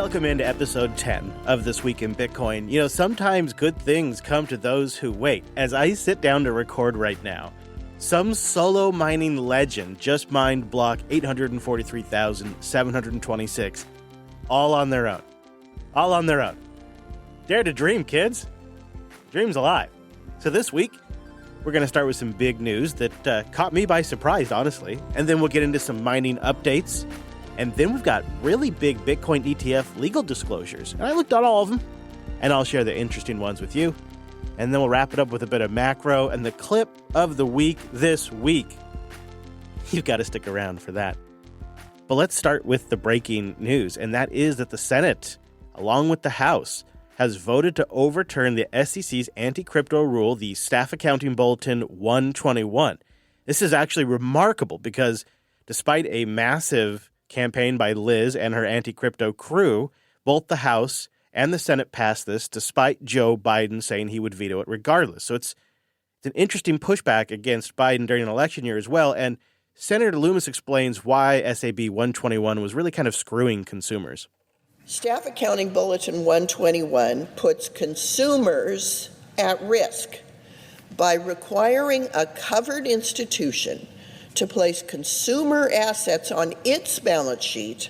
Welcome into episode 10 of This Week in Bitcoin. You know, sometimes good things come to those who wait. As I sit down to record right now, some solo mining legend just mined block 843,726, all on their own. All on their own. Dare to dream, kids. Dream's alive. So this week, we're going to start with some big news that caught me by surprise, honestly. And then we'll get into some mining updates. And then we've got really big Bitcoin ETF legal disclosures. And I looked at all of them, and I'll share the interesting ones with you. And then we'll wrap it up with a bit of macro and the clip of the week this week. You've got to stick around for that. But let's start with the breaking news, and that is that the Senate, along with the House, has voted to overturn the SEC's anti-crypto rule, the Staff Accounting Bulletin 121. This is actually remarkable because despite a massive campaign by Liz and her anti-crypto crew, both the House and the Senate passed this despite Joe Biden saying he would veto it regardless. So it's an interesting pushback against Biden during an election year as well. And Senator Loomis explains why SAB 121 was really kind of screwing consumers. Staff Accounting Bulletin 121 puts consumers at risk by requiring a covered institution to place consumer assets on its balance sheet.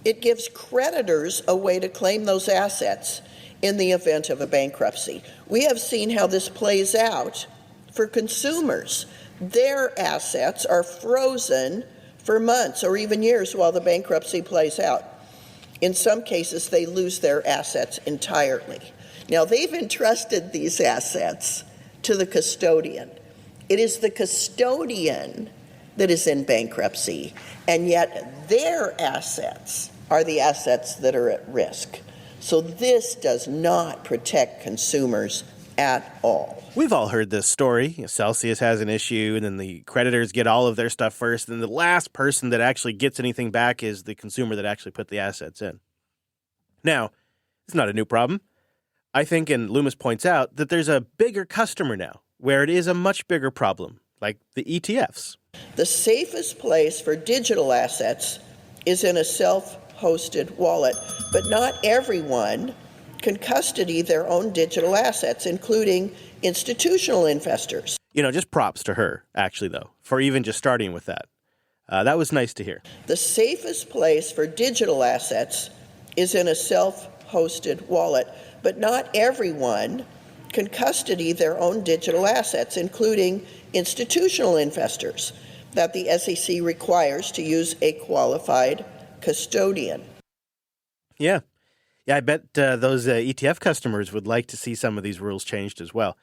It gives creditors a way to claim those assets in the event of a bankruptcy. We have seen how this plays out for consumers. Their assets are frozen for months or even years while the bankruptcy plays out. In some cases, they lose their assets entirely. Now, they've entrusted these assets to the custodian. It is the custodian that is in bankruptcy, and yet their assets are the assets that are at risk. So this does not protect consumers at all. We've all heard this story. You know, Celsius has an issue, and then the creditors get all of their stuff first, and the last person that actually gets anything back is the consumer that actually put the assets in. Now, it's not a new problem. I think, and Loomis points out, that there's a bigger customer now, where it is a much bigger problem, like the ETFs. The safest place for digital assets is in a self-hosted wallet, but not everyone can custody their own digital assets, including institutional investors. You know, just props to her, actually, though, for even just starting with that. That was nice to hear. The safest place for digital assets is in a self-hosted wallet, but not everyone can custody their own digital assets, including institutional investors, that the SEC requires to use a qualified custodian. Yeah, I bet those ETF customers would like to see some of these rules changed as well.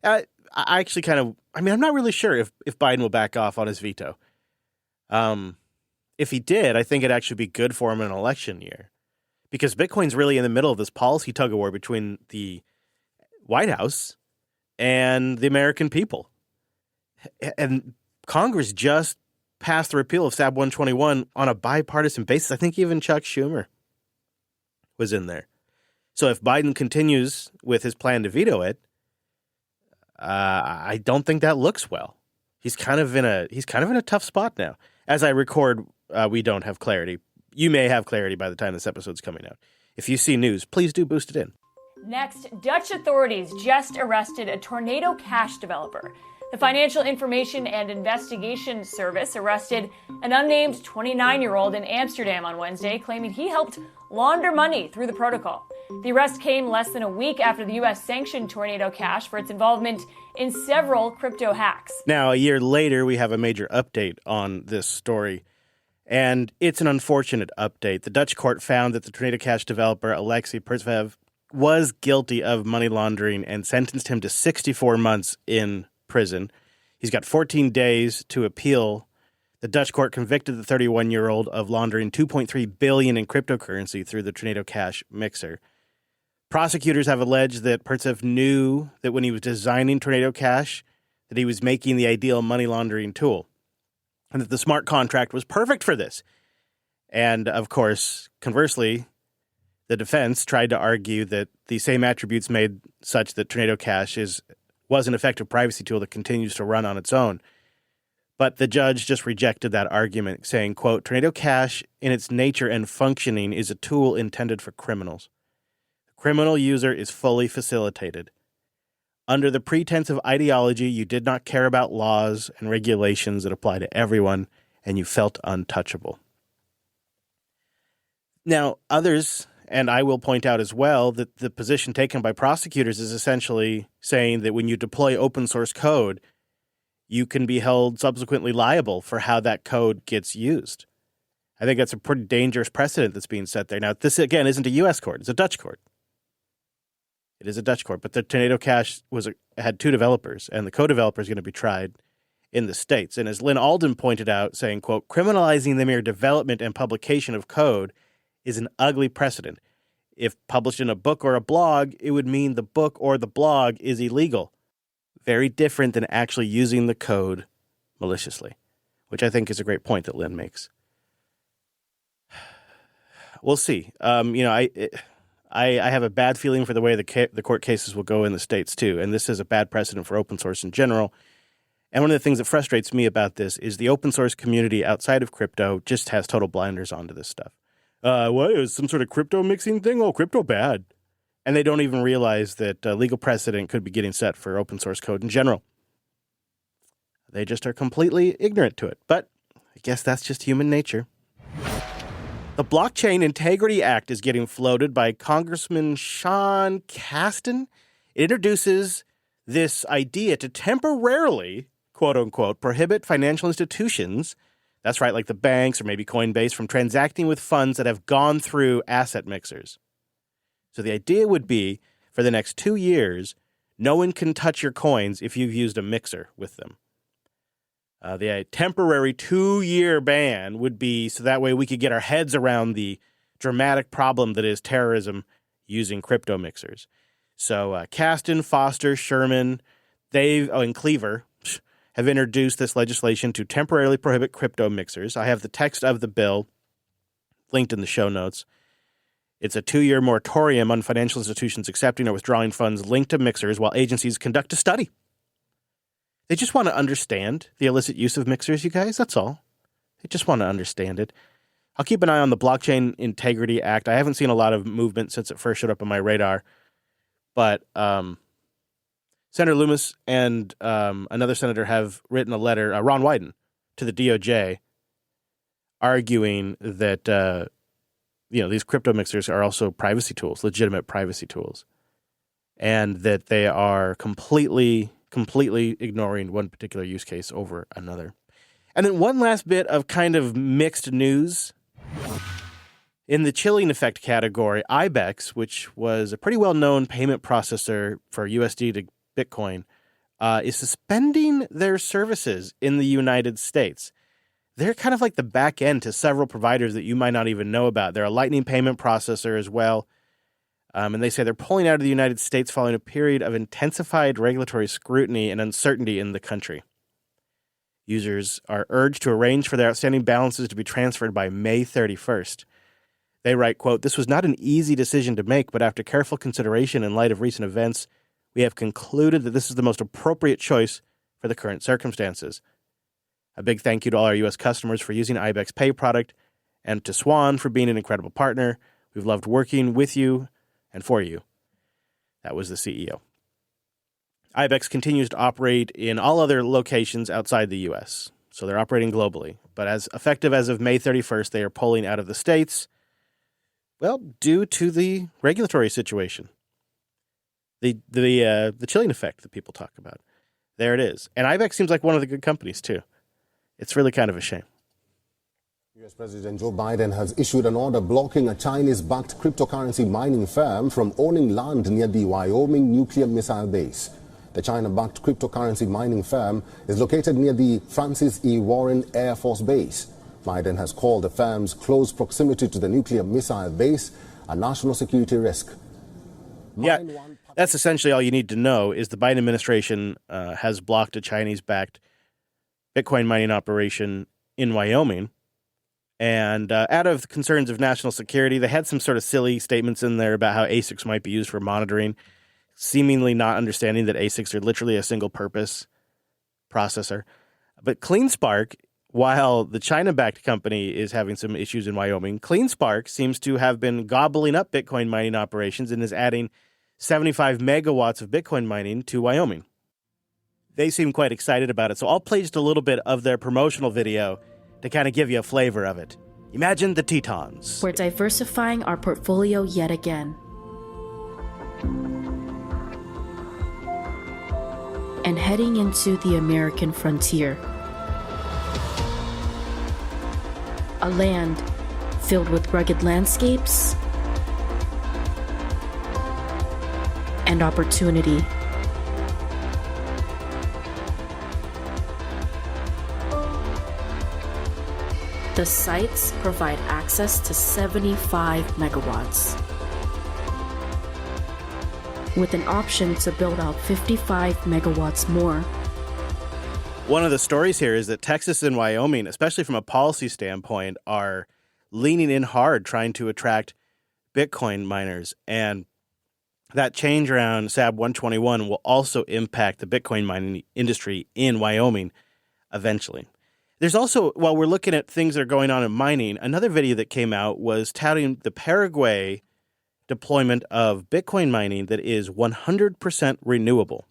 I actually I'm not really sure if Biden will back off on his veto. If he did, I think it'd actually be good for him in an election year, because Bitcoin's really in the middle of this policy tug-of-war between the White House and the American people. And Congress just passed the repeal of SAB 121 on a bipartisan basis. I think even Chuck Schumer was in there. So if Biden continues with his plan to veto it, I don't think that looks well. He's kind of in a tough spot now. As I record, we don't have clarity. You may have clarity by the time this episode's coming out. If you see news, please do boost it in. Next, Dutch authorities just arrested a Tornado Cash developer. The Financial Information and Investigation Service arrested an unnamed 29-year-old in Amsterdam on Wednesday, claiming he helped launder money through the protocol. The arrest came less than a week after the U.S. sanctioned Tornado Cash for its involvement in several crypto hacks. Now, a year later, we have a major update on this story, and it's an unfortunate update. The Dutch court found that the Tornado Cash developer, Alexei Pertsev, was guilty of money laundering and sentenced him to 64 months in prison. He's got 14 days to appeal. The Dutch court convicted the 31-year-old of laundering $2.3 billion in cryptocurrency through the Tornado Cash mixer. Prosecutors have alleged that Pertsev knew that when he was designing Tornado Cash, that he was making the ideal money laundering tool, and that the smart contract was perfect for this. And, of course, conversely, the defense tried to argue that the same attributes made such that Tornado Cash was an effective privacy tool that continues to run on its own. But the judge just rejected that argument, saying, quote, Tornado Cash in its nature and functioning is a tool intended for criminals. The criminal user is fully facilitated. Under the pretense of ideology, you did not care about laws and regulations that apply to everyone, and you felt untouchable. Now, others, and I will point out as well, that the position taken by prosecutors is essentially saying that when you deploy open source code, you can be held subsequently liable for how that code gets used. I think that's a pretty dangerous precedent that's being set there. Now, this, again, isn't a U.S. court. It's a Dutch court. It is a Dutch court, but the Tornado Cash had two developers, and the co-developer is going to be tried in the States. And as Lynn Alden pointed out, saying, quote, criminalizing the mere development and publication of code is an ugly precedent. If published in a book or a blog, it would mean the book or the blog is illegal. Very different than actually using the code maliciously, which I think is a great point that Lynn makes. We'll see. I have a bad feeling for the way the court cases will go in the States too, and this is a bad precedent for open source in general. And one of the things that frustrates me about this is the open source community outside of crypto just has total blinders onto this stuff. What is some sort of crypto mixing thing? Oh, crypto bad. And they don't even realize that legal precedent could be getting set for open source code in general. They just are completely ignorant to it. But I guess that's just human nature. The Blockchain Integrity Act is getting floated by Congressman Sean Casten. It introduces this idea to temporarily, quote unquote, prohibit financial institutions, that's right, like the banks or maybe Coinbase, from transacting with funds that have gone through asset mixers. So the idea would be, for the next 2 years, no one can touch your coins if you've used a mixer with them. The temporary 2-year ban would be so that way we could get our heads around the dramatic problem that is terrorism using crypto mixers. So Casten, Foster, Sherman, and Cleaver have introduced this legislation to temporarily prohibit crypto mixers. I have the text of the bill linked in the show notes. It's a 2-year moratorium on financial institutions accepting or withdrawing funds linked to mixers while agencies conduct a study. They just want to understand the illicit use of mixers, you guys. That's all. They just want to understand it. I'll keep an eye on the Blockchain Integrity Act. I haven't seen a lot of movement since it first showed up on my radar. But Senator Loomis and another senator have written a letter, Ron Wyden, to the DOJ, arguing that these crypto mixers are also privacy tools, legitimate privacy tools, and that they are completely ignoring one particular use case over another. And then one last bit of kind of mixed news. In the chilling effect category, IBEX, which was a pretty well-known payment processor for USD to Bitcoin, is suspending their services in the United States. They're kind of like the back end to several providers that you might not even know about. They're a Lightning payment processor as well. And they say they're pulling out of the United States following a period of intensified regulatory scrutiny and uncertainty in the country. Users are urged to arrange for their outstanding balances to be transferred by May 31st. They write, quote, "This was not an easy decision to make, but after careful consideration in light of recent events, we have concluded that this is the most appropriate choice for the current circumstances. A big thank you to all our U.S. customers for using IBEX Pay product and to Swan for being an incredible partner. We've loved working with you and for you." That was the CEO. IBEX continues to operate in all other locations outside the U.S., so they're operating globally. But as effective as of May 31st, they are pulling out of the States, well, due to the regulatory situation. The chilling effect that people talk about. There it is. And IBEX seems like one of the good companies, too. It's really kind of a shame. U.S. President Joe Biden has issued an order blocking a Chinese-backed cryptocurrency mining firm from owning land near the Wyoming nuclear missile base. The China-backed cryptocurrency mining firm is located near the Francis E. Warren Air Force Base. Biden has called the firm's close proximity to the nuclear missile base a national security risk. Yeah, that's essentially all you need to know is the Biden administration has blocked a Chinese-backed Bitcoin mining operation in Wyoming. And out of concerns of national security, they had some sort of silly statements in there about how ASICs might be used for monitoring, seemingly not understanding that ASICs are literally a single-purpose processor. But CleanSpark, while the China-backed company is having some issues in Wyoming, CleanSpark seems to have been gobbling up Bitcoin mining operations and is adding 75 megawatts of Bitcoin mining to Wyoming. They seem quite excited about it, so I'll play just a little bit of their promotional video to kind of give you a flavor of it. Imagine the Tetons. We're diversifying our portfolio yet again. And heading into the American frontier. A land filled with rugged landscapes and opportunity. The sites provide access to 75 megawatts, with an option to build out 55 megawatts more. One of the stories here is that Texas and Wyoming, especially from a policy standpoint, are leaning in hard trying to attract Bitcoin miners. And that change around SAB 121 will also impact the Bitcoin mining industry in Wyoming eventually. There's also, while we're looking at things that are going on in mining, another video that came out was touting the Paraguay deployment of Bitcoin mining that is 100% renewable.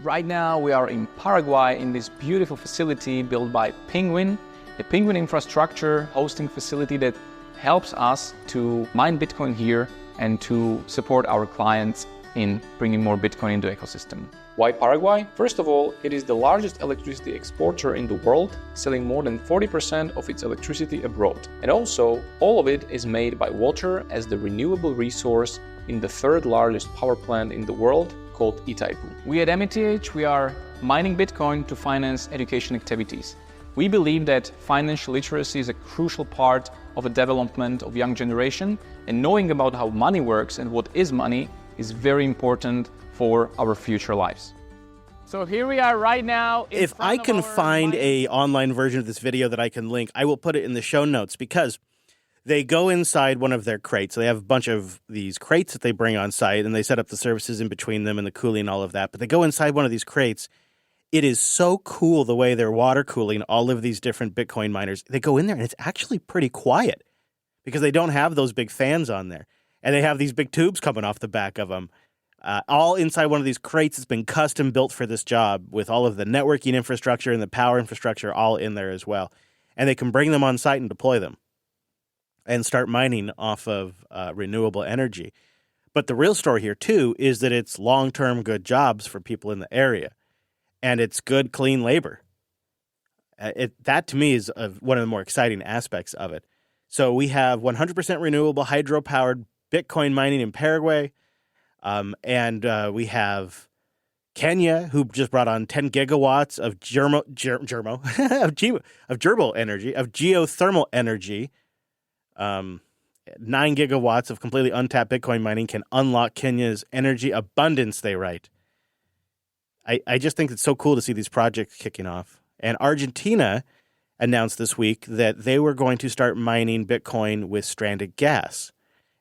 Right now we are in Paraguay in this beautiful facility built by Penguin, a Penguin infrastructure hosting facility that helps us to mine Bitcoin here and to support our clients in bringing more Bitcoin into the ecosystem. Why Paraguay? First of all, it is the largest electricity exporter in the world, selling more than 40% of its electricity abroad. And also, all of it is made by water as the renewable resource in the third largest power plant in the world, called Itaipu. We at METH, we are mining Bitcoin to finance education activities. We believe that financial literacy is a crucial part of the development of young generation, and knowing about how money works and what is money is very important for our future lives. So here we are right now. If I can find an online version of this video that I can link, I will put it in the show notes, because they go inside one of their crates. So they have a bunch of these crates that they bring on site, and they set up the services in between them and the cooling and all of that. But they go inside one of these crates. It is so cool the way they're water cooling all of these different Bitcoin miners. They go in there, and it's actually pretty quiet because they don't have those big fans on there. And they have these big tubes coming off the back of them. All inside one of these crates that's been custom built for this job, with all of the networking infrastructure and the power infrastructure all in there as well. And they can bring them on site and deploy them and start mining off of renewable energy. But the real story here, too, is that it's long-term good jobs for people in the area. And it's good, clean labor. That, to me, is one of the more exciting aspects of it. So we have 100% renewable hydro-powered Bitcoin mining in Paraguay. And we have Kenya, who just brought on 10 gigawatts of geothermal energy. 9 gigawatts of completely untapped Bitcoin mining can unlock Kenya's energy abundance, they write. I just think it's so cool to see these projects kicking off. And Argentina announced this week that they were going to start mining Bitcoin with stranded gas.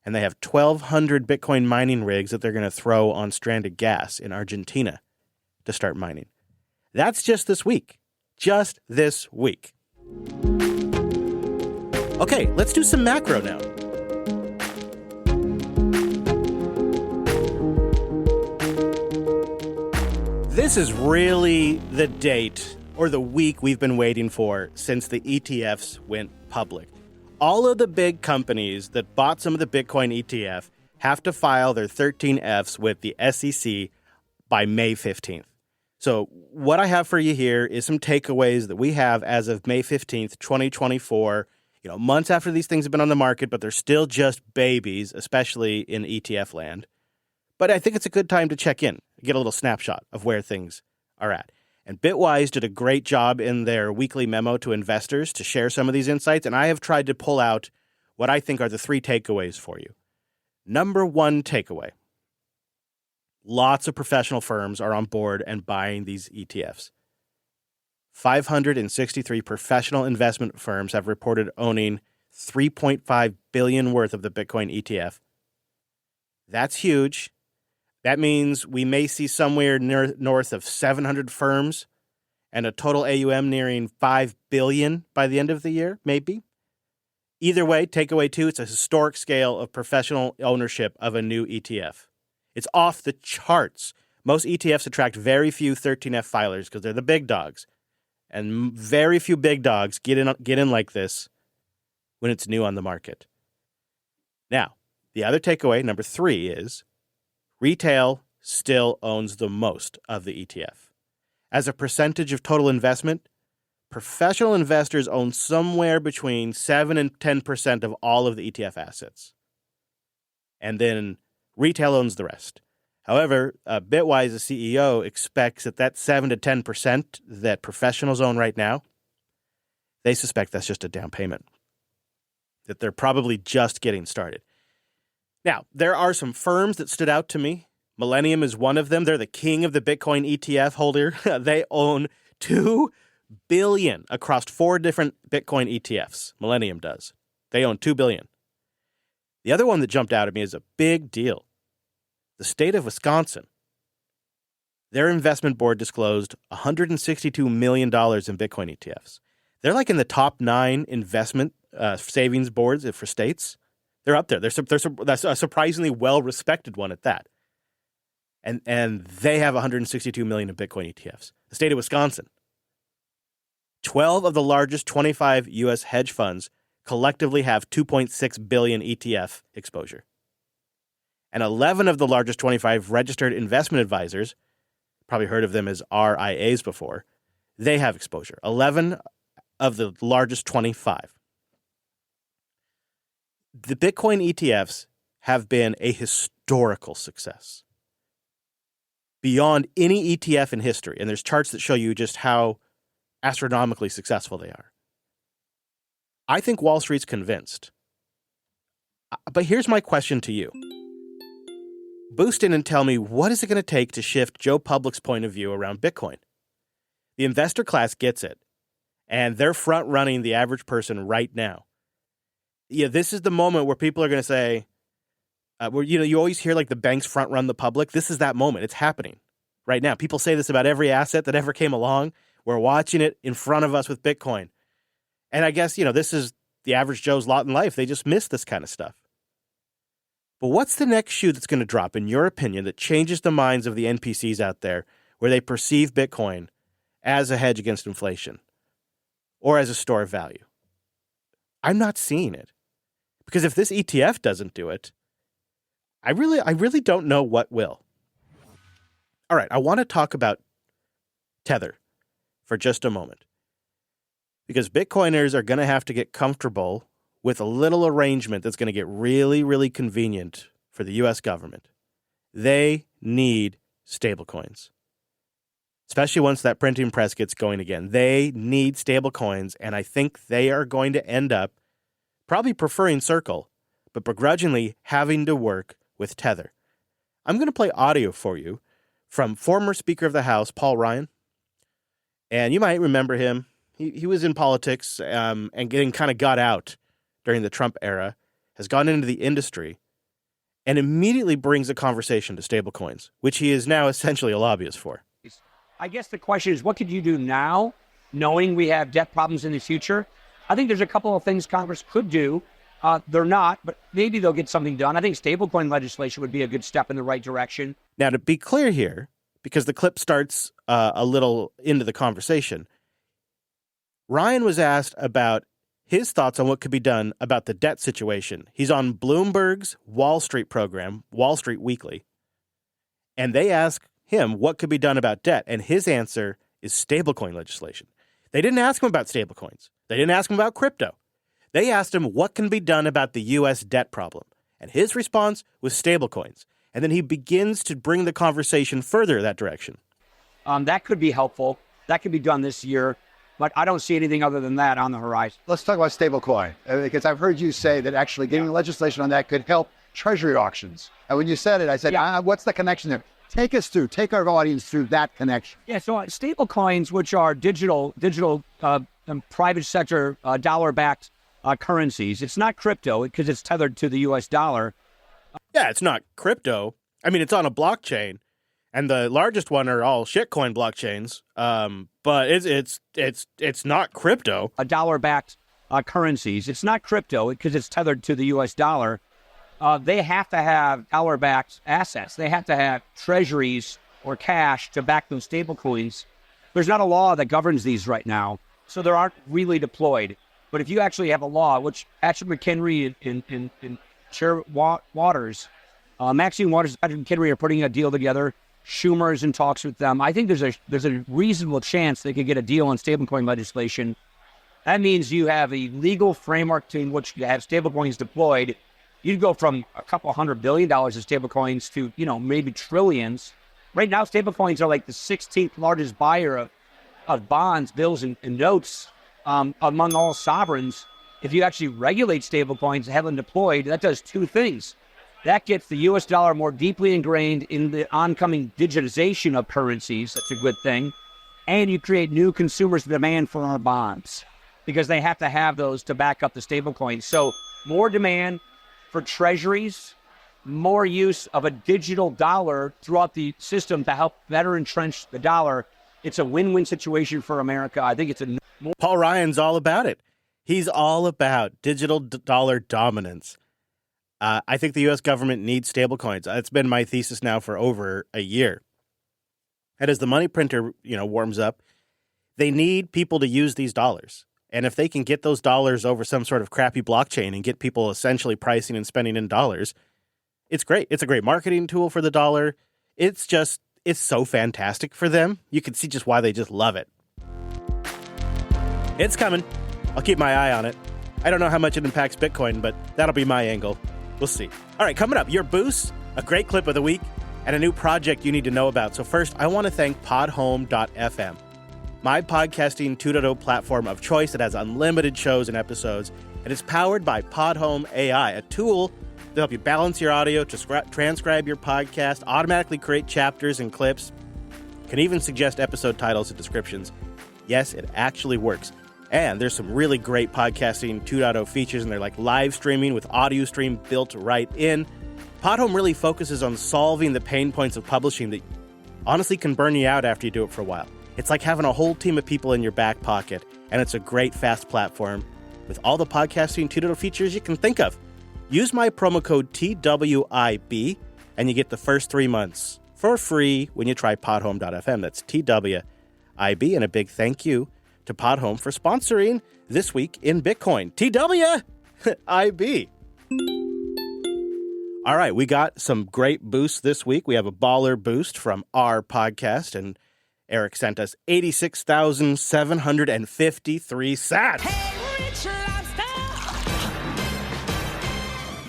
And they have 1,200 Bitcoin mining rigs that they're going to throw on stranded gas in Argentina to start mining. That's just this week. Just this week. Okay, let's do some macro now. This is really the date or the week we've been waiting for since the ETFs went public. All of the big companies that bought some of the Bitcoin ETF have to file their 13Fs with the SEC by May 15th. So what I have for you here is some takeaways that we have as of May 15th, 2024, months after these things have been on the market, but they're still just babies, especially in ETF land. But I think it's a good time to check in, get a little snapshot of where things are at. And Bitwise did a great job in their weekly memo to investors to share some of these insights, and I have tried to pull out what I think are the 3 takeaways for you. Number 1 takeaway. Lots of professional firms are on board and buying these ETFs. 563 professional investment firms have reported owning $3.5 billion worth of the Bitcoin ETF. That's huge. That means we may see somewhere north of 700 firms and a total AUM nearing $5 billion by the end of the year, maybe. Either way, takeaway two, it's a historic scale of professional ownership of a new ETF. It's off the charts. Most ETFs attract very few 13F filers because they're the big dogs. And very few big dogs get in like this when it's new on the market. Now, the other takeaway, number three, is retail still owns the most of the ETF. As a percentage of total investment, professional investors own somewhere between 7 and 10% of all of the ETF assets. And then retail owns the rest. However, Bitwise, the CEO, expects that 7 to 10% that professionals own right now, they suspect that's just a down payment, that they're probably just getting started. Now, there are some firms that stood out to me. Millennium is one of them. They're the king of the Bitcoin ETF holder. They own $2 billion across 4 different Bitcoin ETFs. Millennium does. They own $2 billion. The other one that jumped out at me is a big deal. The state of Wisconsin. Their investment board disclosed $162 million in Bitcoin ETFs. They're like in the top 9 investment savings boards for states. They're up there. That's a surprisingly well-respected one at that. And they have $162 million in Bitcoin ETFs. The state of Wisconsin. 12 of the largest 25 U.S. hedge funds collectively have $2.6 billion ETF exposure. And 11 of the largest 25 registered investment advisors, probably heard of them as RIAs before, they have exposure. 11 of the largest 25. The Bitcoin ETFs have been a historical success. Beyond any ETF in history, and there's charts that show you just how astronomically successful they are. I think Wall Street's convinced. But here's my question to you. Boost in and tell me, what is it going to take to shift Joe Public's point of view around Bitcoin? The investor class gets it, and they're front-running the average person right now. Yeah, this is the moment where people are going to say, you always hear like the banks front-run the public. This is that moment. It's happening right now. People say this about every asset that ever came along. We're watching it in front of us with Bitcoin. And I guess, this is the average Joe's lot in life. They just miss this kind of stuff. But what's the next shoe that's going to drop, in your opinion, that changes the minds of the NPCs out there where they perceive Bitcoin as a hedge against inflation or as a store of value? I'm not seeing it. Because if this ETF doesn't do it, I really don't know what will. All right, I want to talk about Tether for just a moment. Because Bitcoiners are going to have to get comfortable with a little arrangement that's going to get really, really convenient for the U.S. government. They need stablecoins, especially once that printing press gets going again. They need stablecoins, and I think they are going to end up probably preferring Circle, but begrudgingly having to work with Tether. I'm going to play audio for you from former Speaker of the House, Paul Ryan. And you might remember him. He was in politics and getting kind of got out during the Trump era, has gone into the industry, and immediately brings a conversation to stablecoins, which he is now essentially a lobbyist for. I guess the question is, what could you do now, knowing we have debt problems in the future? I think there's a couple of things Congress could do. They're not, but maybe they'll get something done. I think stablecoin legislation would be a good step in the right direction. Now, to be clear here, because the clip starts a little into the conversation, Ryan was asked about his thoughts on what could be done about the debt situation. He's on Bloomberg's Wall Street program, Wall Street Weekly, and they ask him what could be done about debt, and his answer is stablecoin legislation. They didn't ask him about stablecoins. They didn't ask him about crypto. They asked him what can be done about the U.S. debt problem, and his response was stablecoins. And then he begins to bring the conversation further that direction. That could be helpful. That could be done this year. But I don't see anything other than that on the horizon. Let's talk about stablecoin, because I've heard you say that actually getting legislation on that could help treasury auctions. And when you said it, I said, what's the connection there? Take our audience through that connection. Yeah, so stablecoins, which are digital private sector dollar-backed currencies. It's not crypto because it's tethered to the U.S. dollar. Yeah, it's not crypto. I mean, it's on a blockchain, And the largest one are all shitcoin blockchains. But it's not crypto. A dollar-backed currencies. It's not crypto because it's tethered to the U.S. dollar. They have to have dollar-backed assets. They have to have treasuries or cash to back those stable coins. There's not a law that governs these right now, so they aren't really deployed. But if you actually have a law, which Patrick McHenry and Chair Waters, Maxine Waters and Patrick McHenry are putting a deal together. Schumer is in talks with them. I think there's a reasonable chance they could get a deal on stablecoin legislation. That means you have a legal framework in which you have stablecoins deployed. You'd go from a couple $100 billion of stablecoins to, maybe trillions. Right now, stablecoins are like the 16th largest buyer of bonds, bills, and notes among all sovereigns. If you actually regulate stablecoins, have them deployed, that does two things. That gets the U.S. dollar more deeply ingrained in the oncoming digitization of currencies. That's a good thing. And you create new consumers' demand for our bonds because they have to have those to back up the stablecoins. So more demand for treasuries, more use of a digital dollar throughout the system to help better entrench the dollar. It's a win-win situation for America. I think it's Paul Ryan's all about it. He's all about digital dollar dominance. I think the U.S. government needs stablecoins. It's been my thesis now for over a year. And as the money printer, warms up, they need people to use these dollars. And if they can get those dollars over some sort of crappy blockchain and get people essentially pricing and spending in dollars, it's great. It's a great marketing tool for the dollar. It's so fantastic for them. You can see just why they just love it. It's coming. I'll keep my eye on it. I don't know how much it impacts Bitcoin, but that'll be my angle. We'll see. All right, coming up, your boost, a great clip of the week, and a new project you need to know about. So first, I want to thank podhome.fm, my podcasting 2.0 platform of choice that has unlimited shows and episodes, and it's powered by Podhome AI, a tool to help you balance your audio, to transcribe your podcast, automatically create chapters and clips, can even suggest episode titles and descriptions. Yes, it actually works. And there's some really great podcasting 2.0 features, and they're like live streaming with audio stream built right in. Podhome really focuses on solving the pain points of publishing that honestly can burn you out after you do it for a while. It's like having a whole team of people in your back pocket, and it's a great, fast platform with all the podcasting 2.0 features you can think of. Use my promo code TWIB, and you get the first 3 months for free when you try podhome.fm. That's TWIB, and a big thank you to Podhome for sponsoring This Week in Bitcoin. TWIB. All right, we got some great boosts this week. We have a baller boost from our podcast, and Eric sent us 86,753 sats.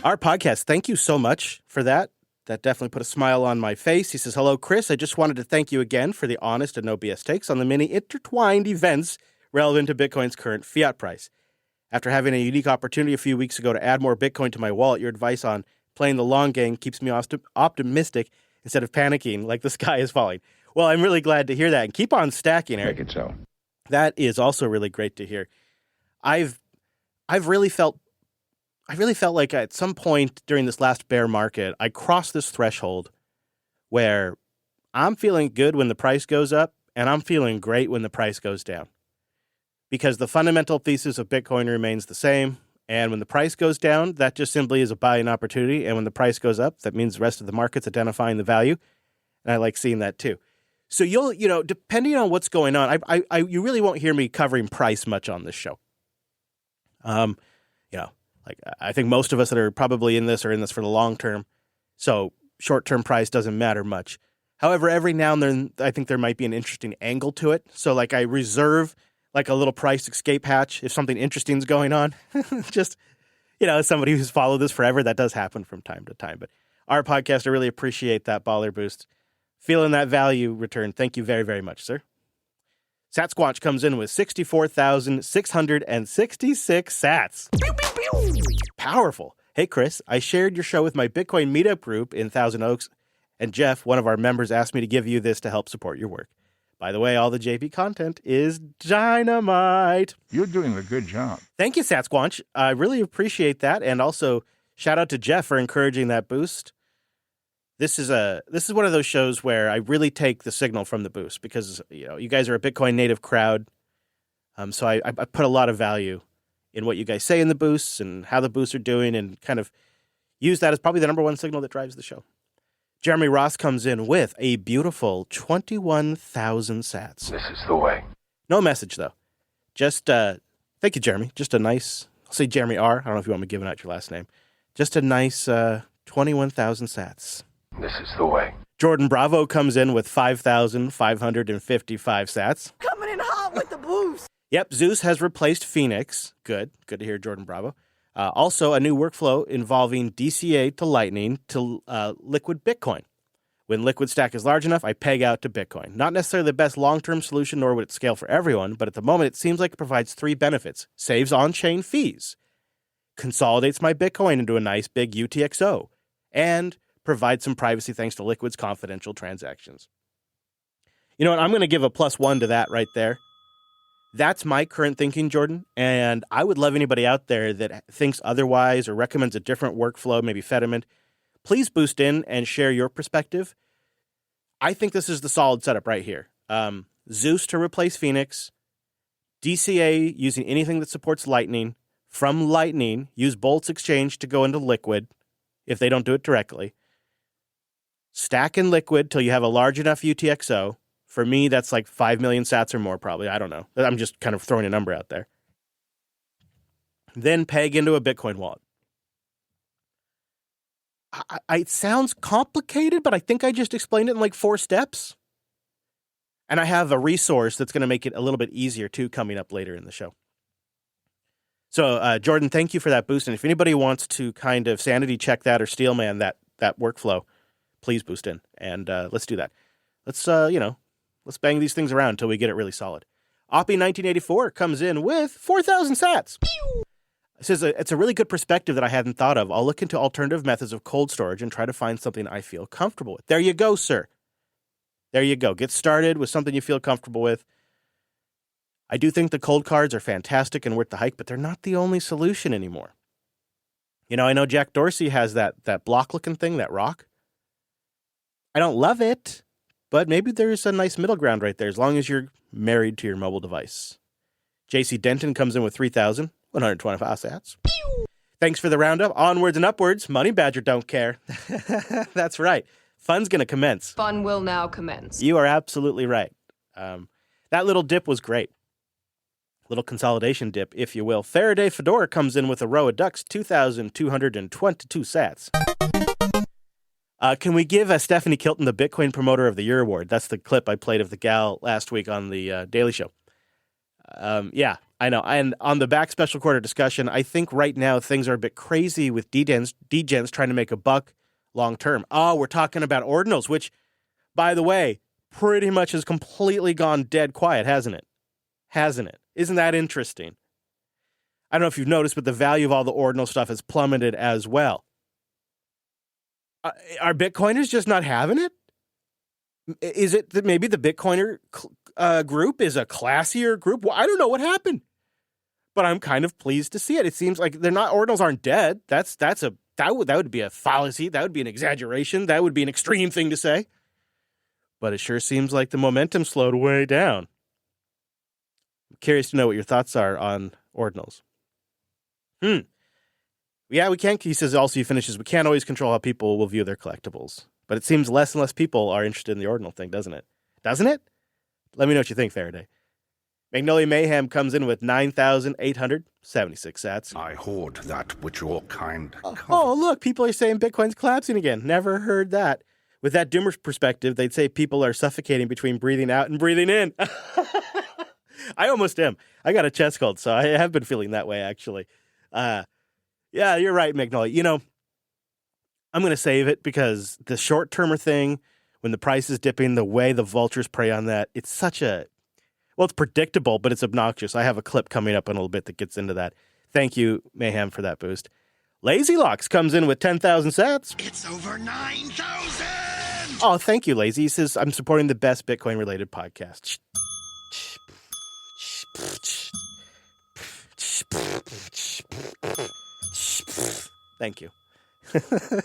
Our podcast, thank you so much for that. That definitely put a smile on my face. He says, hello, Chris. I just wanted to thank you again for the honest and no BS takes on the many intertwined events relevant to Bitcoin's current fiat price. After having a unique opportunity a few weeks ago to add more Bitcoin to my wallet, your advice on playing the long game keeps me optimistic instead of panicking like the sky is falling. Well, I'm really glad to hear that. And keep on stacking, Eric. Make it so. That is also really great to hear. I've really felt like at some point during this last bear market, I crossed this threshold where I'm feeling good when the price goes up and I'm feeling great when the price goes down. Because the fundamental thesis of Bitcoin remains the same. And when the price goes down, that just simply is a buying opportunity. And when the price goes up, that means the rest of the market's identifying the value. And I like seeing that too. So you'll, depending on what's going on, you really won't hear me covering price much on this show. I think most of us that are probably in this are in this for the long term. So short-term price doesn't matter much. However, every now and then, I think there might be an interesting angle to it. So I reserve like a little price escape hatch if something interesting is going on. Just, as somebody who's followed this forever, that does happen from time to time. But our podcast, I really appreciate that baller boost. Feeling that value return. Thank you very, very much, sir. Satsquatch comes in with 64,666 sats. Powerful. Hey, Chris, I shared your show with my Bitcoin meetup group in Thousand Oaks, and Jeff, one of our members, asked me to give you this to help support your work. By the way, all the JP content is dynamite. You're doing a good job. Thank you, Satsquatch. I really appreciate that. And also, shout out to Jeff for encouraging that boost. This is one of those shows where I really take the signal from the boost because you guys are a Bitcoin native crowd. So I put a lot of value in what you guys say in the boosts and how the boosts are doing, and kind of use that as probably the number one signal that drives the show. Jeremy Ross comes in with a beautiful 21,000 sats. This is the way. No message, though. Just, thank you, Jeremy. Just a nice, I'll say Jeremy R. I don't know if you want me giving out your last name. Just a nice 21,000 sats. This is the way. Jordan Bravo comes in with 5,555 sats. Coming in hot with the boost. Yep, Zeus has replaced Phoenix. Good to hear, Jordan Bravo. Also, a new workflow involving DCA to Lightning to Liquid Bitcoin. When Liquid Stack is large enough, I peg out to Bitcoin. Not necessarily the best long-term solution, nor would it scale for everyone, but at the moment it seems like it provides three benefits. Saves on-chain fees, consolidates my Bitcoin into a nice big UTXO, and provides some privacy thanks to Liquid's confidential transactions. You know what? I'm going to give a +1 to that right there. That's my current thinking, Jordan, and I would love anybody out there that thinks otherwise or recommends a different workflow, maybe Fediment. Please boost in and share your perspective. I think this is the solid setup right here. Zeus to replace Phoenix, DCA using anything that supports Lightning. From Lightning, use Bolt's Exchange to go into Liquid if they don't do it directly. Stack in Liquid till you have a large enough UTXO. For me, that's like 5 million sats or more, probably. I don't know. I'm just kind of throwing a number out there. Then peg into a Bitcoin wallet. It sounds complicated, but I think I just explained it in like 4 steps. And I have a resource that's going to make it a little bit easier, too, coming up later in the show. So, Jordan, thank you for that boost. And if anybody wants to kind of sanity check that or steelman that workflow, please boost in. And let's do that. Let's bang these things around until we get it really solid. Oppie1984 comes in with 4,000 sats. It says, it's a really good perspective that I hadn't thought of. I'll look into alternative methods of cold storage and try to find something I feel comfortable with. There you go, sir. There you go. Get started with something you feel comfortable with. I do think the cold cards are fantastic and worth the hike, but they're not the only solution anymore. I know Jack Dorsey has that block-looking thing, that rock. I don't love it, but maybe there's a nice middle ground right there as long as you're married to your mobile device. JC Denton comes in with 3,125 sats. Thanks for the roundup. Onwards and upwards. Money Badger don't care. That's right. Fun's going to commence. Fun will now commence. You are absolutely right. That little dip was great. Little consolidation dip, if you will. Faraday Fedora comes in with a row of ducks, 2,222 sats. Can we give Stephanie Kilton the Bitcoin Promoter of the Year award? That's the clip I played of the gal last week on the Daily Show. Yeah, I know. And on the back special quarter discussion, I think right now things are a bit crazy with degens trying to make a buck long term. Oh, we're talking about ordinals, which, by the way, pretty much has completely gone dead quiet, hasn't it? Isn't that interesting? I don't know if you've noticed, but the value of all the ordinal stuff has plummeted as well. Are Bitcoiners just not having it? Is it that maybe the Bitcoiner group is a classier group? Well, I don't know what happened, but I'm kind of pleased to see it. It seems like ordinals aren't dead. That would be a fallacy. That would be an exaggeration. That would be an extreme thing to say. But it sure seems like the momentum slowed way down. I'm curious to know what your thoughts are on ordinals. Yeah, we can't. He says also, he finishes, we can't always control how people will view their collectibles. But it seems less and less people are interested in the ordinal thing, doesn't it? Doesn't it? Let me know what you think, Faraday. Magnolia Mayhem comes in with 9,876 sats. I hoard that which your kind Oh, look, people are saying Bitcoin's collapsing again. Never heard that. With that doomer's perspective, they'd say people are suffocating between breathing out and breathing in. I almost am. I got a chest cold, so I have been feeling that way, actually. Yeah, you're right, Magnolia. I'm going to save it because the short-termer thing, when the price is dipping, the way the vultures prey on that, it's such a... Well, it's predictable, but it's obnoxious. I have a clip coming up in a little bit that gets into that. Thank you, Mayhem, for that boost. Lazy Locks comes in with 10,000 sats. It's over 9,000! Oh, thank you, Lazy. He says, I'm supporting the best Bitcoin-related podcast. Thank you.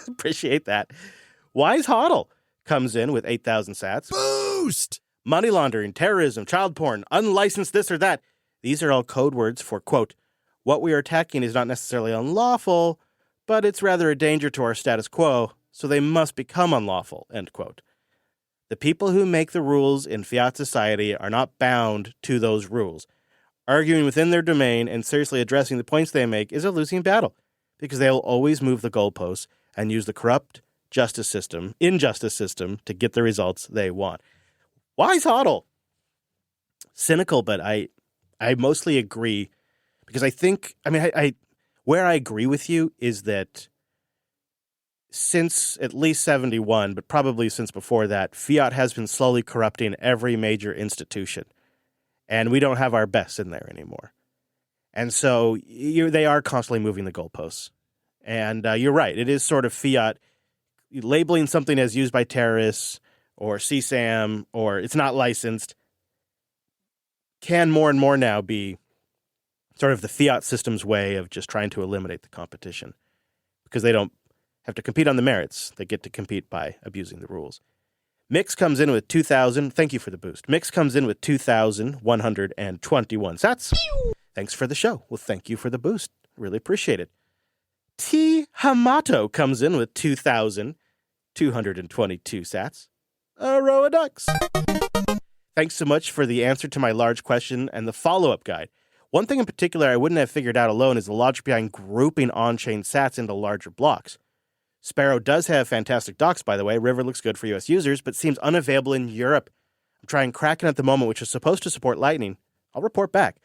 Appreciate that. Wise Hodl comes in with 8,000 sats. Boost! Money laundering, terrorism, child porn, unlicensed this or that. These are all code words for, quote, what we are attacking is not necessarily unlawful, but it's rather a danger to our status quo, so they must become unlawful, end quote. The people who make the rules in fiat society are not bound to those rules. Arguing within their domain and seriously addressing the points they make is a losing battle, because they will always move the goalposts and use the corrupt injustice system to get the results they want. Wise Hodl. Cynical, but I mostly agree, because where I agree with you is that since at least 71, but probably since before that, fiat has been slowly corrupting every major institution. And we don't have our best in there anymore. And so they are constantly moving the goalposts. And you're right. It is sort of fiat labeling something as used by terrorists or CSAM or it's not licensed can more and more now be sort of the fiat system's way of just trying to eliminate the competition because they don't have to compete on the merits. They get to compete by abusing the rules. Mix comes in with 2,000. Thank you for the boost. Mix comes in with 2,121 sats. Thanks for the show. Well, thank you for the boost. Really appreciate it. T. Hamato comes in with 2,222 sats. A row of ducks. Thanks so much for the answer to my large question and the follow-up guide. One thing in particular I wouldn't have figured out alone is the logic behind grouping on-chain sats into larger blocks. Sparrow does have fantastic docs, by the way. River looks good for US users, but seems unavailable in Europe. I'm trying Kraken at the moment, which is supposed to support Lightning. I'll report back.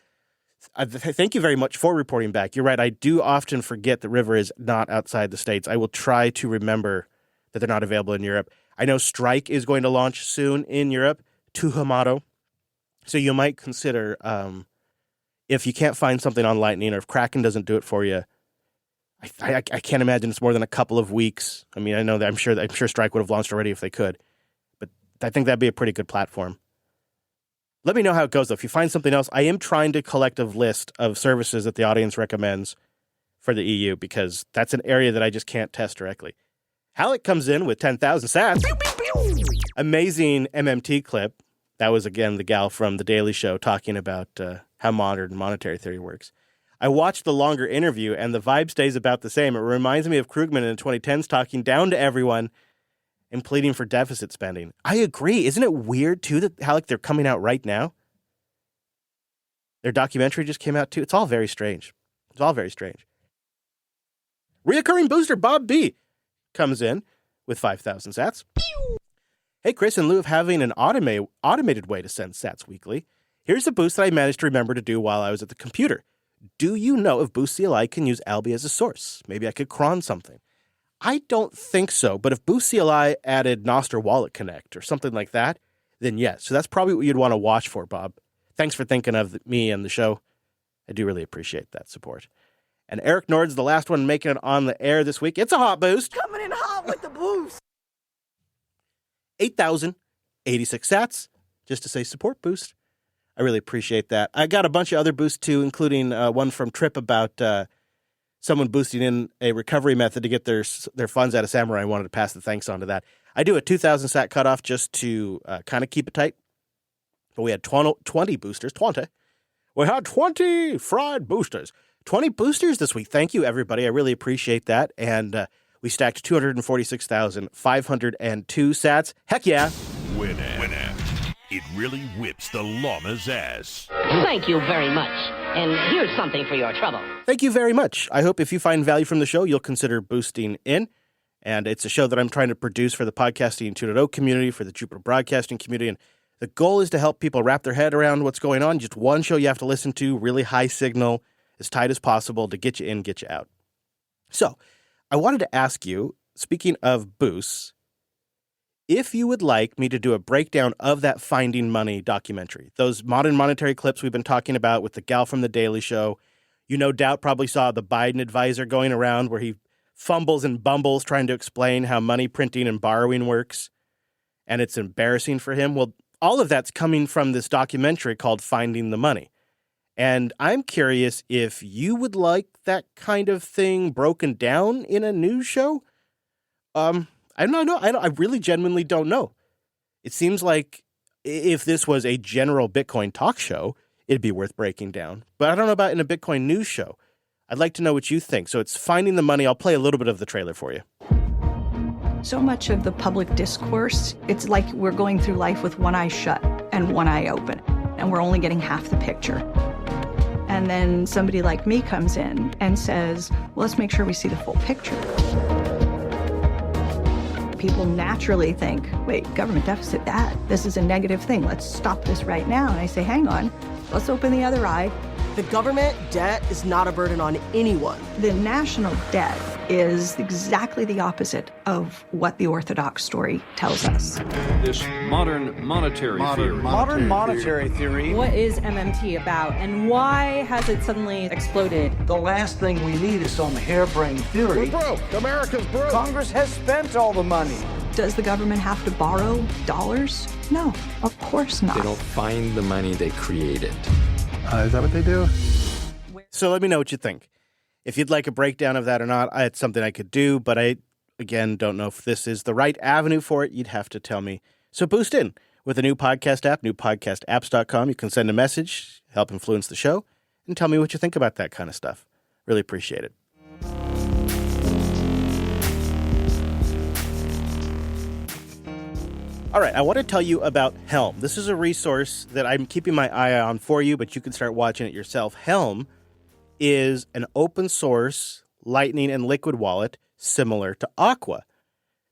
Thank you very much for reporting back. You're right. I do often forget that River is not outside the States. I will try to remember that they're not available in Europe. I know Strike is going to launch soon in Europe to Hamato. So you might consider, if you can't find something on Lightning or if Kraken doesn't do it for you, I can't imagine it's more than a couple of weeks. I mean, I know that I'm sure Strike would have launched already if they could, but I think that'd be a pretty good platform. Let me know how it goes, though. If you find something else, I am trying to collect a list of services that the audience recommends for the EU because that's an area that I just can't test directly. Halleck comes in with 10,000 sats. Amazing MMT clip. That was, again, the gal from The Daily Show talking about how modern monetary theory works. I watched the longer interview, and the vibe stays about the same. It reminds me of Krugman in the 2010s talking down to everyone and pleading for deficit spending. I agree. Isn't it weird, too, that how they're coming out right now? Their documentary just came out, too. It's all very strange. It's all very strange. Reoccurring booster Bob B comes in with 5,000 sats. Hey, Chris, in lieu of having an automated way to send sats weekly, here's a boost that I managed to remember to do while I was at the computer. Do you know if Boost CLI can use Albi as a source? Maybe I could cron something. I don't think so, but if Boost CLI added Nostr Wallet Connect or something like that, then yes. So that's probably what you'd want to watch for, Bob. Thanks for thinking of me and the show. I do really appreciate that support. And Eric Nord's the last one making it on the air this week. It's a hot boost. Coming in hot with the boost. 8,086 sats, just to say support boost. I really appreciate that. I got a bunch of other boosts, too, including one from Trip about someone boosting in a recovery method to get their funds out of Samurai. I wanted to pass the thanks on to that. I do a 2,000 sat cutoff just to kind of keep it tight. But we had 20 boosters. 20. We had 20 fried boosters. 20 boosters this week. Thank you, everybody. I really appreciate that. And we stacked 246,502 sats. Heck yeah. Winner. It really whips the llama's ass. Thank you very much. And here's something for your trouble. Thank you very much. I hope if you find value from the show, you'll consider boosting in. And it's a show that I'm trying to produce for the Podcasting 2.0 community, for the Jupiter Broadcasting community. And the goal is to help people wrap their head around what's going on. Just one show you have to listen to, really high signal, as tight as possible to get you in, get you out. So I wanted to ask you, speaking of boosts, if you would like me to do a breakdown of that Finding Money documentary, those modern monetary clips we've been talking about with the gal from The Daily Show, you no doubt probably saw the Biden advisor going around where he fumbles and bumbles trying to explain how money printing and borrowing works, and it's embarrassing for him. Well, all of that's coming from this documentary called Finding the Money. And I'm curious if you would like that kind of thing broken down in a news show. I don't know. I really genuinely don't know. It seems like if this was a general Bitcoin talk show, it'd be worth breaking down. But I don't know about in a Bitcoin news show. I'd like to know what you think. So it's Finding the Money. I'll play a little bit of the trailer for you. So much of the public discourse, it's like we're going through life with one eye shut and one eye open, and we're only getting half the picture. And then somebody like me comes in and says, well, let's make sure we see the full picture. People naturally think, wait, government deficit, this is a negative thing. Let's stop this right now. And I say, hang on, let's open the other eye. The government debt is not a burden on anyone. The national debt is exactly the opposite of what the orthodox story tells us. This modern monetary theory. Modern monetary theory. What is MMT about, and why has it suddenly exploded? The last thing we need is some harebrained theory. We're broke. America's broke. Congress has spent all the money. Does the government have to borrow dollars? No, of course not. They don't find the money, they create it. Is that what they do? So let me know what you think. If you'd like a breakdown of that or not, it's something I could do, but I, again, don't know if this is the right avenue for it. You'd have to tell me. So boost in with a new podcast app, newpodcastapps.com. You can send a message, help influence the show, and tell me what you think about that kind of stuff. Really appreciate it. All right, I want to tell you about Helm. This is a resource that I'm keeping my eye on for you, but you can start watching it yourself. Helm is an open source Lightning and Liquid wallet similar to Aqua.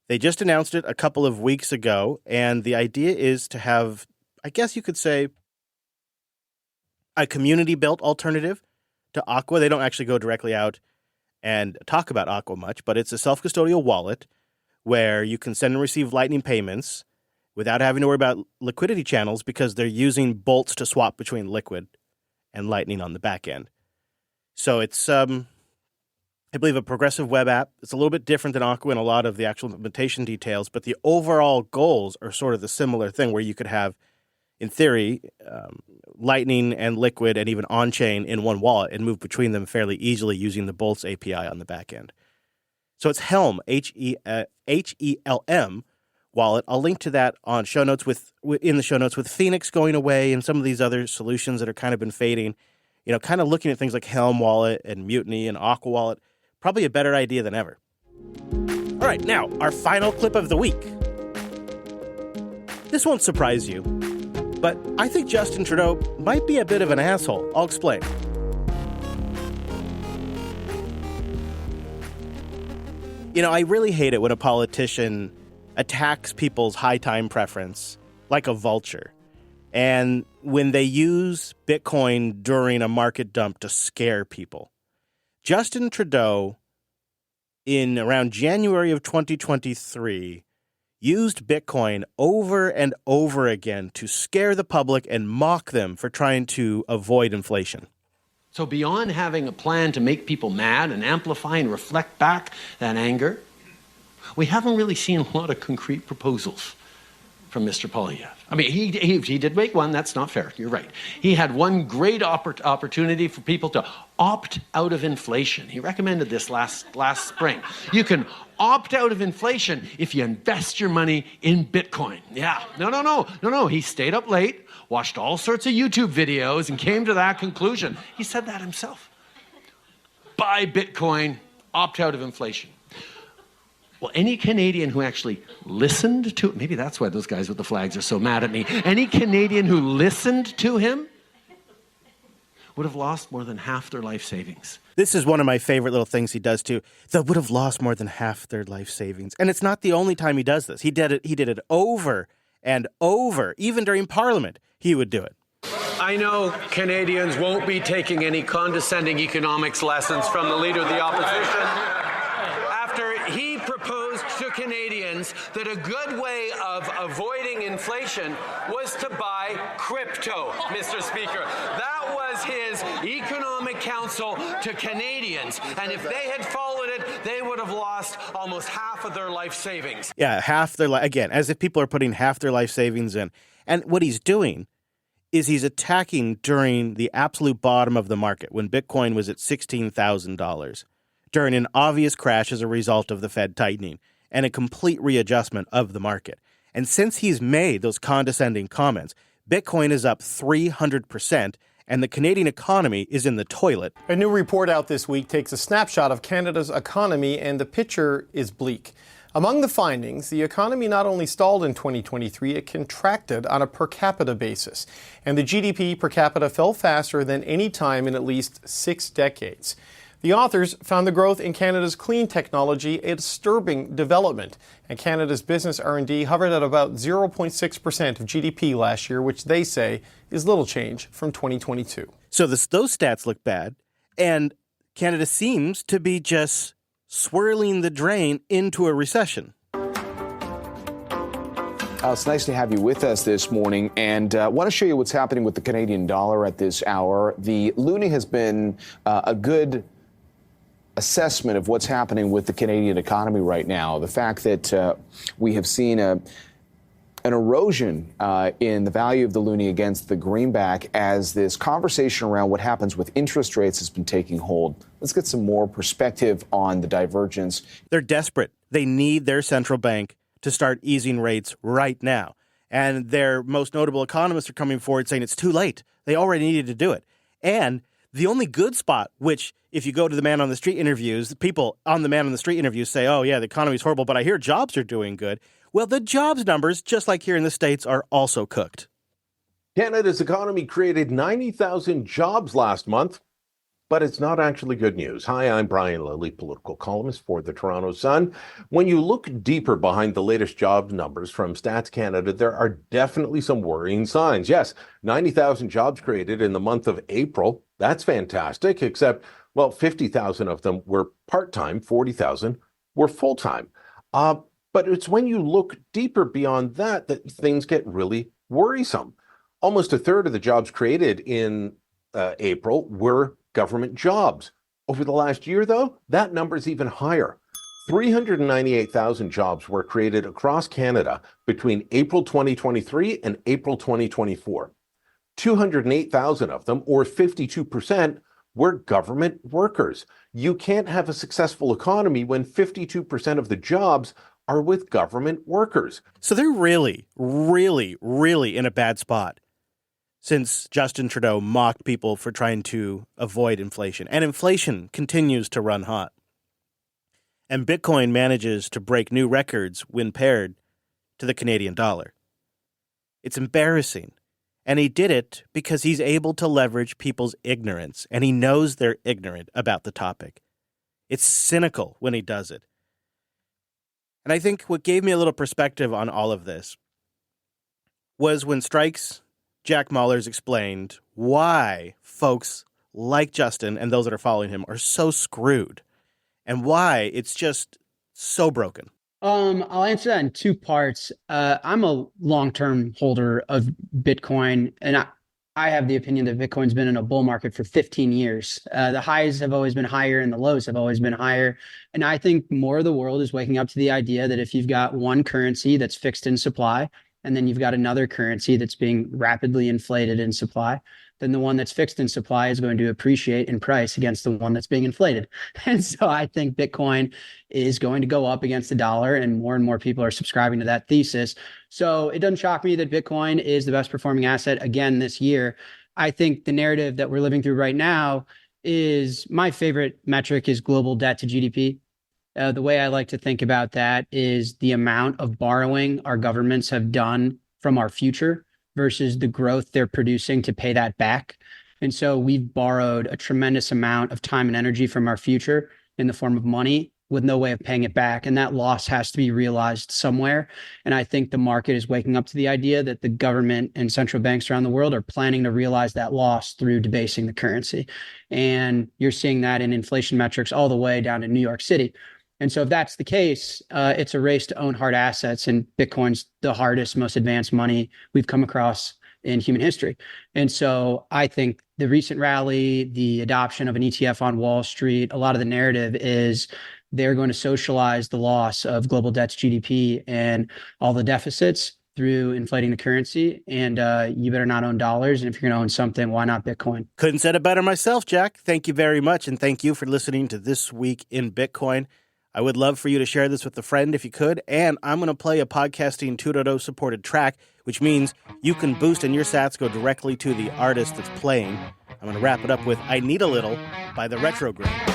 They just announced it a couple of weeks ago, and the idea is to have, I guess you could say, a community-built alternative to Aqua. They don't actually go directly out and talk about Aqua much, but it's a self-custodial wallet where you can send and receive Lightning payments without having to worry about liquidity channels because they're using bolts to swap between Liquid and Lightning on the back end. So it's, I believe, a progressive web app. It's a little bit different than Aqua in a lot of the actual implementation details, but the overall goals are sort of the similar thing where you could have, in theory, Lightning and Liquid and even on-chain in one wallet and move between them fairly easily using the Bolts API on the back end. So it's Helm, H-E-L-M, wallet. I'll link to that on show notes in the show notes with Phoenix going away and some of these other solutions that are kind of been fading. You know, kind of looking at things like Helm Wallet and Mutiny and Aqua Wallet, probably a better idea than ever. All right, now, our final clip of the week. This won't surprise you, but I think Justin Trudeau might be a bit of an asshole. I'll explain. You know, I really hate it when a politician attacks people's high time preference like a vulture. And when they use Bitcoin during a market dump to scare people. Justin Trudeau, in around January of 2023, used Bitcoin over and over again to scare the public and mock them for trying to avoid inflation. So beyond having a plan to make people mad and amplify and reflect back that anger, we haven't really seen a lot of concrete proposals from Mr. Poilievre. I mean, he did make one. That's not fair. You're right. He had one great opportunity for people to opt out of inflation. He recommended this last spring. You can opt out of inflation if you invest your money in Bitcoin. Yeah. No. He stayed up late, watched all sorts of YouTube videos, and came to that conclusion. He said that himself. Buy Bitcoin, opt out of inflation. Well, any Canadian who actually listened to, maybe that's why those guys with the flags are so mad at me. Any Canadian who listened to him would have lost more than half their life savings. This is one of my favorite little things he does too. They would have lost more than half their life savings. And it's not the only time he does this. He did it over and over. Even during Parliament, he would do it. I know Canadians won't be taking any condescending economics lessons from the Leader of the Opposition. He proposed to Canadians that a good way of avoiding inflation was to buy crypto, Mr. Speaker. That was his economic counsel to Canadians. And if they had followed it, they would have lost almost half of their life savings. Yeah, half their life. Again, as if people are putting half their life savings in. And what he's doing is he's attacking during the absolute bottom of the market when Bitcoin was at $16,000. During an obvious crash as a result of the Fed tightening. and a complete readjustment of the market. And since he's made those condescending comments, Bitcoin is up 300%, and the Canadian economy is in the toilet. A new report out this week takes a snapshot of Canada's economy, and the picture is bleak. Among the findings, the economy not only stalled in 2023, it contracted on a per capita basis. And the GDP per capita fell faster than any time in at least 6 decades. The authors found the growth in Canada's clean technology a disturbing development, and Canada's business R&D hovered at about 0.6% of GDP last year, which they say is little change from 2022. So those stats look bad, and Canada seems to be just swirling the drain into a recession. It's nice to have you with us this morning, and I want to show you what's happening with the Canadian dollar at this hour. The loonie has been a good assessment of what's happening with the Canadian economy right now. The fact that we have seen an erosion in the value of the loonie against the greenback as this conversation around what happens with interest rates has been taking hold. Let's get some more perspective on the divergence. They're desperate. They need their central bank to start easing rates right now. And their most notable economists are coming forward saying it's too late. They already needed to do it. And the only good spot, which if you go to the man on the street interviews, the people on the man on the street interviews say, oh, yeah, the economy's horrible, but I hear jobs are doing good. Well, the jobs numbers, just like here in the States, are also cooked. Canada's economy created 90,000 jobs last month, but it's not actually good news. Hi, I'm Brian Lilly, political columnist for the Toronto Sun. When you look deeper behind the latest job numbers from Stats Canada, there are definitely some worrying signs. Yes, 90,000 jobs created in the month of April. That's fantastic, except, well, 50,000 of them were part-time, 40,000 were full-time. But it's when you look deeper beyond that that things get really worrisome. Almost a third of the jobs created in April were government jobs. Over the last year, though, that number is even higher. 398,000 jobs were created across Canada between April 2023 and April 2024. 208,000 of them, or 52%, were government workers. You can't have a successful economy when 52% of the jobs are with government workers. So they're really, really, really in a bad spot since Justin Trudeau mocked people for trying to avoid inflation. And inflation continues to run hot. And Bitcoin manages to break new records when paired to the Canadian dollar. It's embarrassing. And he did it because he's able to leverage people's ignorance, and he knows they're ignorant about the topic. It's cynical when he does it. And I think what gave me a little perspective on all of this was when Strikes Jack Mallers explained why folks like Justin and those that are following him are so screwed and why it's just so broken. I'll answer that in two parts. I'm a long-term holder of Bitcoin, and I have the opinion that Bitcoin's been in a bull market for 15 years. The highs have always been higher and the lows have always been higher. And I think more of the world is waking up to the idea that if you've got one currency that's fixed in supply, and then you've got another currency that's being rapidly inflated in supply, then the one that's fixed in supply is going to appreciate in price against the one that's being inflated. And so I think Bitcoin is going to go up against the dollar, and more people are subscribing to that thesis. So it doesn't shock me that Bitcoin is the best performing asset again this year. I think the narrative that we're living through right now is, my favorite metric is global debt to GDP. The way I like to think about that is the amount of borrowing our governments have done from our future versus the growth they're producing to pay that back. And so we've borrowed a tremendous amount of time and energy from our future in the form of money with no way of paying it back. And that loss has to be realized somewhere. And I think the market is waking up to the idea that the government and central banks around the world are planning to realize that loss through debasing the currency. And you're seeing that in inflation metrics all the way down to New York City. And so if that's the case, it's a race to own hard assets, and Bitcoin's the hardest, most advanced money we've come across in human history. And so I think the recent rally, the adoption of an ETF on Wall Street, a lot of the narrative is they're going to socialize the loss of global debt to GDP and all the deficits through inflating the currency. And you better not own dollars. And if you're going to own something, why not Bitcoin? Couldn't said it better myself, Jack. Thank you very much. And thank you for listening to This Week in Bitcoin. I would love for you to share this with a friend if you could, and I'm going to play a Podcasting 2.0 supported track, which means you can boost and your sats go directly to the artist that's playing. I'm going to wrap it up with I Need a Little by The Retrograde.